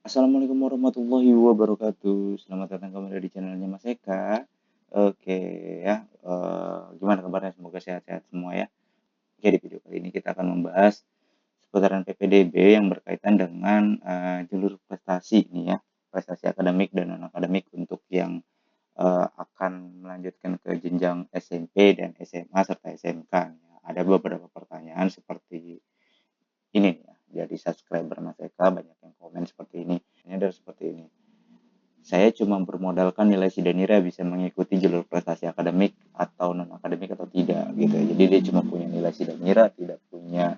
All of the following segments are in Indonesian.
Assalamualaikum warahmatullahi wabarakatuh. Selamat datang kembali di channelnya Mas Eka. Oke ya, gimana kabarnya? Semoga sehat-sehat semua ya. Oke, di video kali ini kita akan membahas seputaran PPDB yang berkaitan dengan jalur prestasi nih ya, prestasi akademik dan non akademik untuk yang akan melanjutkan ke jenjang SMP dan SMA serta SMK. Ada beberapa pertanyaan seperti ini nih ya, dari subscriber Mas Eka banyak yang komen seperti ini. Ini adalah seperti ini. Saya cuma bermodalkan nilai Sidanira bisa mengikuti jalur prestasi akademik atau non akademik atau tidak gitu ya. Jadi dia cuma punya nilai Sidanira, tidak punya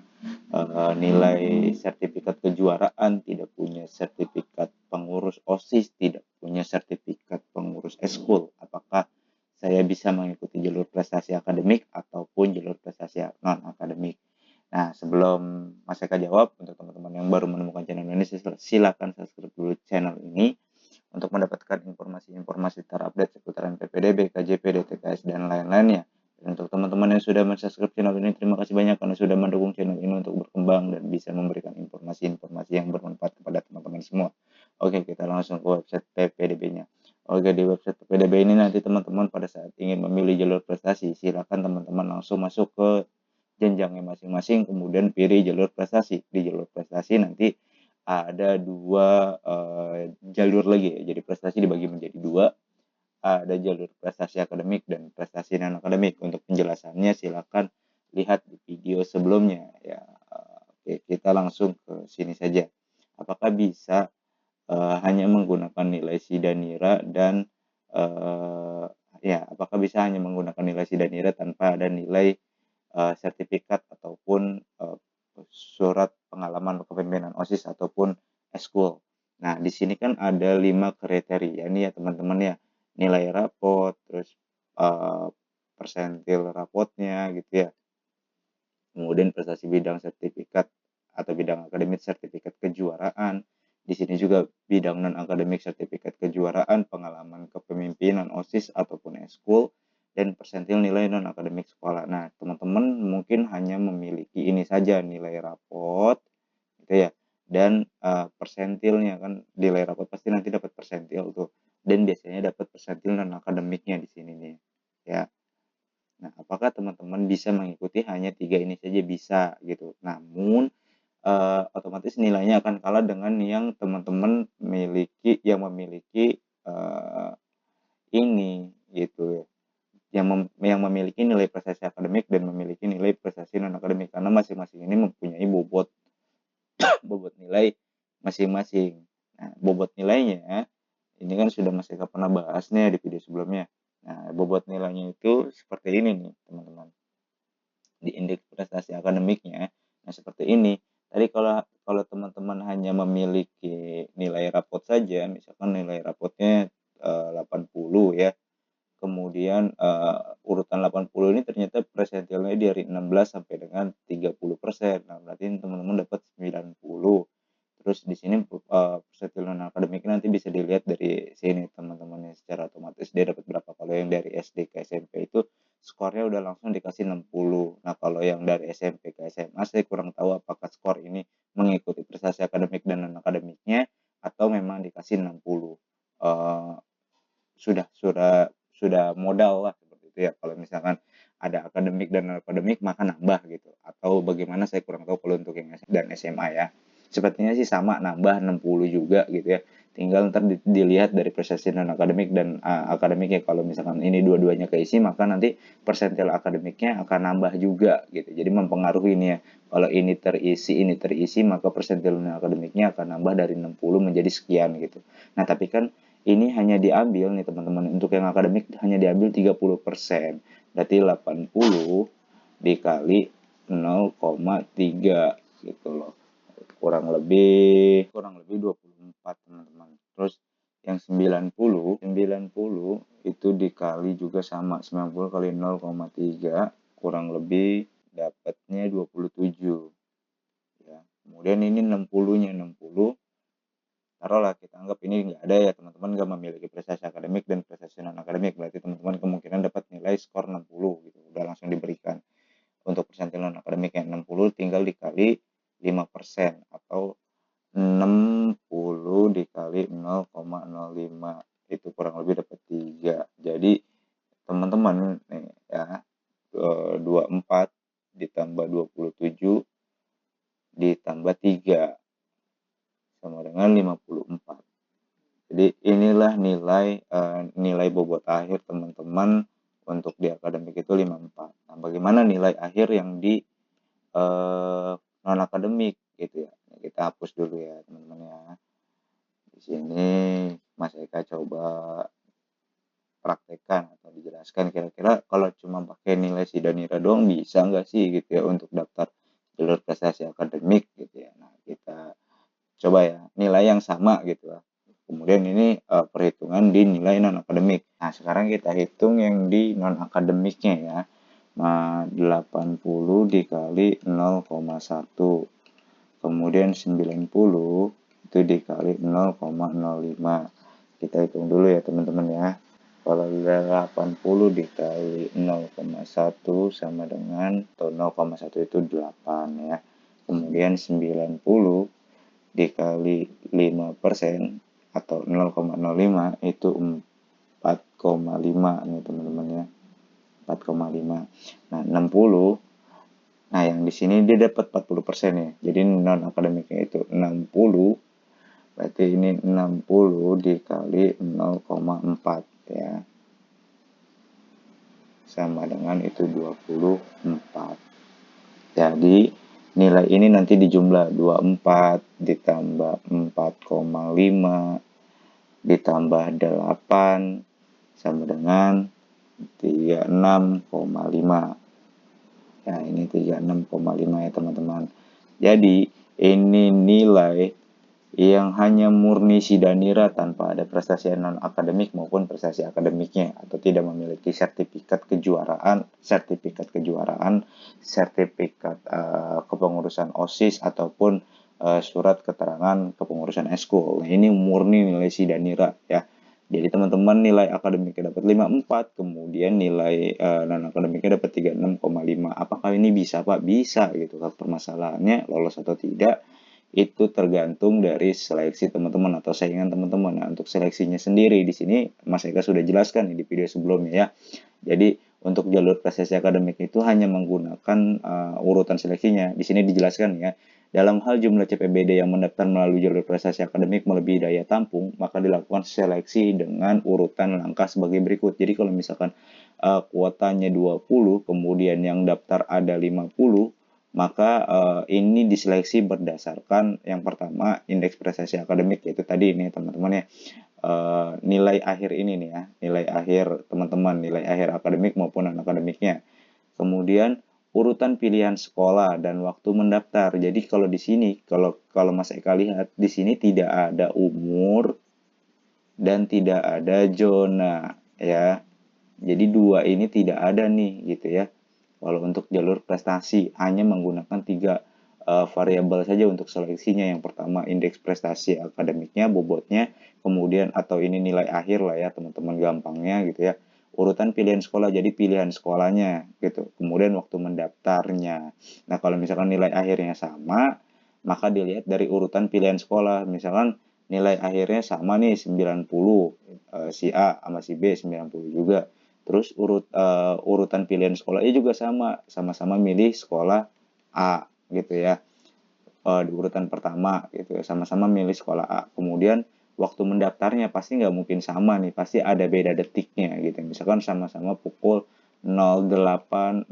nilai sertifikat kejuaraan, tidak punya sertifikat pengurus OSIS, tidak punya sertifikat pengurus eskul. Apakah saya bisa mengikuti jalur prestasi akademik ataupun jalur prestasi non akademik? Nah, sebelum Mas Eka jawab, untuk teman-teman yang baru menemukan channel ini, silakan subscribe dulu channel ini untuk mendapatkan informasi-informasi terupdate seputaran PPDB, KJP, DTKS, dan lain-lainnya. Dan untuk teman-teman yang sudah subscribe channel ini, terima kasih banyak karena sudah mendukung channel ini untuk berkembang dan bisa memberikan informasi-informasi yang bermanfaat kepada teman-teman semua. Oke, kita langsung ke website PPDB-nya. Oke, di website PPDB ini nanti teman-teman pada saat ingin memilih jalur prestasi, silakan teman-teman langsung masuk ke jenjangnya masing-masing, kemudian pilih jalur prestasi. Di jalur prestasi nanti ada dua jalur lagi ya. Jadi prestasi dibagi menjadi dua, ada jalur prestasi akademik dan prestasi non akademik. Untuk penjelasannya silakan lihat di video sebelumnya ya. Oke, kita langsung ke sini saja. Apakah bisa hanya menggunakan nilai Sidanira dan apakah bisa hanya menggunakan nilai Sidanira tanpa ada nilai sertifikat ataupun surat pengalaman kepemimpinan OSIS ataupun eskul. Nah, di sini kan ada 5 kriteria nih ya teman-teman ya. Nilai rapot, terus persentil rapotnya gitu ya. Kemudian prestasi bidang sertifikat atau bidang akademik sertifikat kejuaraan. Di sini juga bidang non akademik sertifikat kejuaraan, pengalaman kepemimpinan OSIS ataupun eskul, dan persentil nilai non akademik sekolah. Nah, teman-teman mungkin hanya memiliki ini saja, nilai rapot gitu ya. Dan persentilnya kan nilai rapot pasti nanti dapat persentil tuh. Dan biasanya dapat persentil non akademiknya di sini nih. Ya. Nah, apakah teman-teman bisa mengikuti hanya 3 ini saja? Bisa gitu. Namun otomatis nilainya akan kalah dengan yang teman-teman memiliki ini gitu ya. Yang memiliki nilai prestasi akademik dan memiliki nilai prestasi non akademik, karena masing-masing ini mempunyai bobot nilai masing-masing. Nah, bobot nilainya ini kan sudah Mas Eka pernah bahas nih di video sebelumnya. Nah, bobot nilainya itu seperti ini nih, teman-teman. Di indeks prestasi akademiknya, nah seperti ini. Tadi kalau teman-teman hanya memiliki nilai rapot saja, misalkan nilai rapotnya 80 ya, kemudian urutan 80 ini ternyata persentilnya dari 16 sampai dengan 30%. Nah, berarti teman-teman dapat 90. Terus di sini persentil non akademik nanti bisa dilihat dari sini teman-teman ya, secara otomatis dia dapat berapa. Kalau yang dari SD ke SMP itu skornya udah langsung dikasih 60. Nah, kalau yang dari SMP ke SMA saya kurang tahu apakah skor ini mengikuti prestasi akademik dan non akademiknya atau memang dikasih 60. Uh, sudah modal lah seperti itu ya. Kalau misalkan ada akademik dan non akademik maka nambah gitu. Atau bagaimana saya kurang tahu kalau untuk yang SMP dan SMA ya. Sepertinya sih sama, nambah 60 juga gitu ya. Tinggal ntar dilihat dari prestasi non akademik dan akademik ya. Kalau misalkan ini dua-duanya keisi maka nanti persentil akademiknya akan nambah juga gitu. Jadi mempengaruhi ini ya. Kalau ini terisi maka persentil non akademiknya akan nambah dari 60 menjadi sekian gitu. Nah, tapi kan ini hanya diambil nih teman-teman, untuk yang akademik hanya diambil 30%. Berarti 80 dikali 0,3 gitu loh. Kurang lebih 24 teman-teman. Terus yang 90 itu dikali juga sama 90 kali 0,3 kurang lebih dapatnya 27 ya. Kemudian ini 60-nya 60, taruhlah kita anggap ini nggak ada ya, teman-teman nggak memiliki prestasi akademik dan prestasi non akademik, berarti teman-teman kemungkinan dapat nilai skor 60 gitu, udah langsung diberikan. Untuk persentil non akademik yang 60 tinggal dikali 5% atau 60 dikali 0,05 itu kurang lebih dapat 3. Jadi teman-teman nih ya, 24 ditambah 27 ditambah 3 sama dengan 54. Jadi inilah nilai bobot akhir teman-teman untuk di akademik itu 54. Nah, bagaimana nilai akhir yang di non akademik gitu ya? Kita hapus dulu ya teman-teman ya. Di sini Mas Eka coba praktekkan atau dijelaskan kira-kira kalau cuma pakai nilai Sidanira doang bisa nggak sih gitu ya untuk daftar jalur prestasi akademik gitu ya. Nah, kita coba ya nilai yang sama gitu lah. Kemudian ini perhitungan di nilai non akademik. Nah, sekarang kita hitung yang di non akademiknya ya. Nah, 80 dikali 0,1. Kemudian 90 itu dikali 0,05. Kita hitung dulu ya teman-teman ya. Kalau 80 dikali 0,1 sama dengan, atau 0,1 itu 8 ya. Kemudian 90 dikali 5% atau 0,05 itu 4,5 nih teman-teman ya. 4,5. Nah, 60. Nah, yang di sini dia dapat 40% ya. Jadi non akademiknya itu 60. Berarti ini 60 dikali 0,4 ya. Sama dengan itu 24. Jadi nilai ini nanti dijumlah 24 ditambah 4,5 ditambah 8 sama dengan 36,5. Ya, ini 36,5 ya teman-teman. Jadi ini nilai yang hanya murni Sidanira tanpa ada prestasi non akademik maupun prestasi akademiknya, atau tidak memiliki sertifikat kejuaraan, sertifikat kepengurusan OSIS ataupun surat keterangan kepengurusan eskul. Nah, ini murni nilai Sidanira ya. Jadi teman-teman nilai akademiknya dapat 54, kemudian nilai non akademiknya dapat 36,5. Apakah ini bisa Pak? Bisa gitu kan. Permasalahannya lolos atau tidak itu tergantung dari seleksi teman-teman atau saingan teman-teman. Nah, untuk seleksinya sendiri di sini Mas Eka sudah jelaskan di video sebelumnya ya. Jadi untuk jalur prestasi akademik itu hanya menggunakan urutan seleksinya. Di sini dijelaskan ya. Dalam hal jumlah CPBD yang mendaftar melalui jalur prestasi akademik melebihi daya tampung, maka dilakukan seleksi dengan urutan langkah sebagai berikut. Jadi kalau misalkan kuotanya 20, kemudian yang daftar ada 50, maka ini diseleksi berdasarkan yang pertama indeks prestasi akademik, yaitu tadi ini teman-teman ya, nilai akhir ini nih ya, nilai akhir teman-teman, nilai akhir akademik maupun non akademiknya. Kemudian urutan pilihan sekolah dan waktu mendaftar. Jadi kalau di sini kalau Mas Eka lihat di sini tidak ada umur dan tidak ada zona ya. Jadi dua ini tidak ada nih gitu ya. Kalau untuk jalur prestasi hanya menggunakan 3 variabel saja untuk seleksinya. Yang pertama indeks prestasi akademiknya, bobotnya, kemudian atau ini nilai akhir lah ya teman-teman gampangnya gitu ya. Urutan pilihan sekolah, jadi pilihan sekolahnya gitu. Kemudian waktu mendaftarnya. Nah, kalau misalkan nilai akhirnya sama, maka dilihat dari urutan pilihan sekolah. Misalkan nilai akhirnya sama nih 90, si A sama si B 90 juga. Terus urutan pilihan sekolahnya juga sama-sama milih sekolah A gitu ya. Di urutan pertama gitu ya, sama-sama milih sekolah A. Kemudian waktu mendaftarnya pasti nggak mungkin sama nih, pasti ada beda detiknya gitu. Misalkan sama-sama pukul 08.00,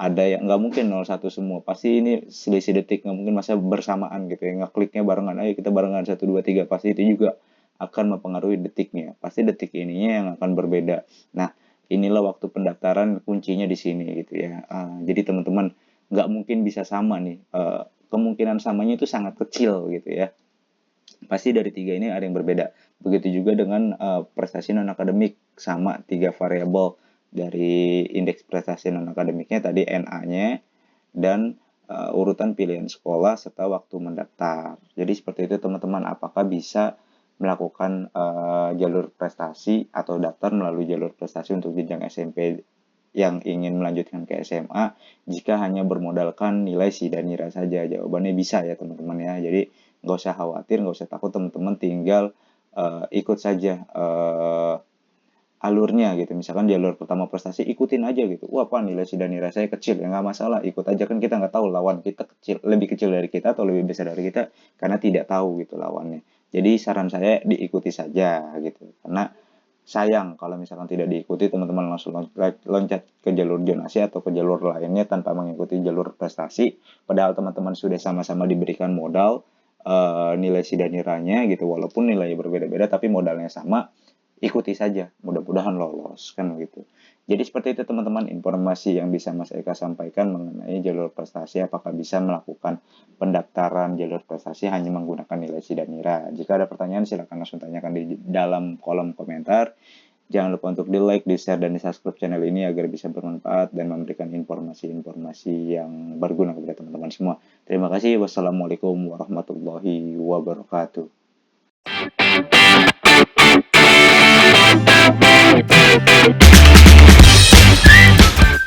ada yang nggak mungkin 01 semua, pasti ini selisih detik, nggak mungkin masa bersamaan gitu ya, ngekliknya barengan, ayo kita barengan 1 2 3, pasti itu juga akan mempengaruhi detiknya, pasti detik ininya yang akan berbeda. Nah, inilah waktu pendaftaran kuncinya di sini gitu ya. Jadi teman-teman nggak mungkin bisa sama nih, kemungkinan samanya itu sangat kecil gitu ya. Pasti dari 3 ini ada yang berbeda. Begitu juga dengan prestasi non akademik, sama 3 variabel dari indeks prestasi non akademiknya tadi, NA-nya dan urutan pilihan sekolah serta waktu mendaftar. Jadi seperti itu teman-teman. Apakah bisa melakukan jalur prestasi atau daftar melalui jalur prestasi untuk jenjang SMP yang ingin melanjutkan ke SMA jika hanya bermodalkan nilai SI dan NIRA saja? Jawabannya bisa ya teman-teman ya. Jadi nggak usah khawatir, nggak usah takut, teman-teman tinggal ikut saja alurnya gitu. Misalkan jalur pertama prestasi, ikutin aja gitu. Wah, apa nilai SI dan NIRA saya kecil, ya nggak masalah, ikut aja. Kan kita nggak tahu lawan kita kecil, lebih kecil dari kita atau lebih besar dari kita, karena tidak tahu gitu lawannya. Jadi saran saya diikuti saja gitu. Karena sayang kalau misalkan tidak diikuti, teman-teman langsung loncat ke jalur zonasi atau ke jalur lainnya tanpa mengikuti jalur prestasi. Padahal teman-teman sudah sama-sama diberikan modal, nilai SI dan nilainya gitu, walaupun nilainya berbeda-beda tapi modalnya sama, ikuti saja, mudah-mudahan lolos kan gitu. Jadi seperti itu teman-teman, informasi yang bisa Mas Eka sampaikan mengenai jalur prestasi, apakah bisa melakukan pendaftaran jalur prestasi hanya menggunakan nilai SI dan NIRA. Jika ada pertanyaan silahkan langsung tanyakan di dalam kolom komentar. Jangan lupa untuk di like, di share, dan di subscribe channel ini agar bisa bermanfaat dan memberikan informasi-informasi yang berguna kepada teman-teman semua. Terima kasih. Wassalamualaikum warahmatullahi wabarakatuh.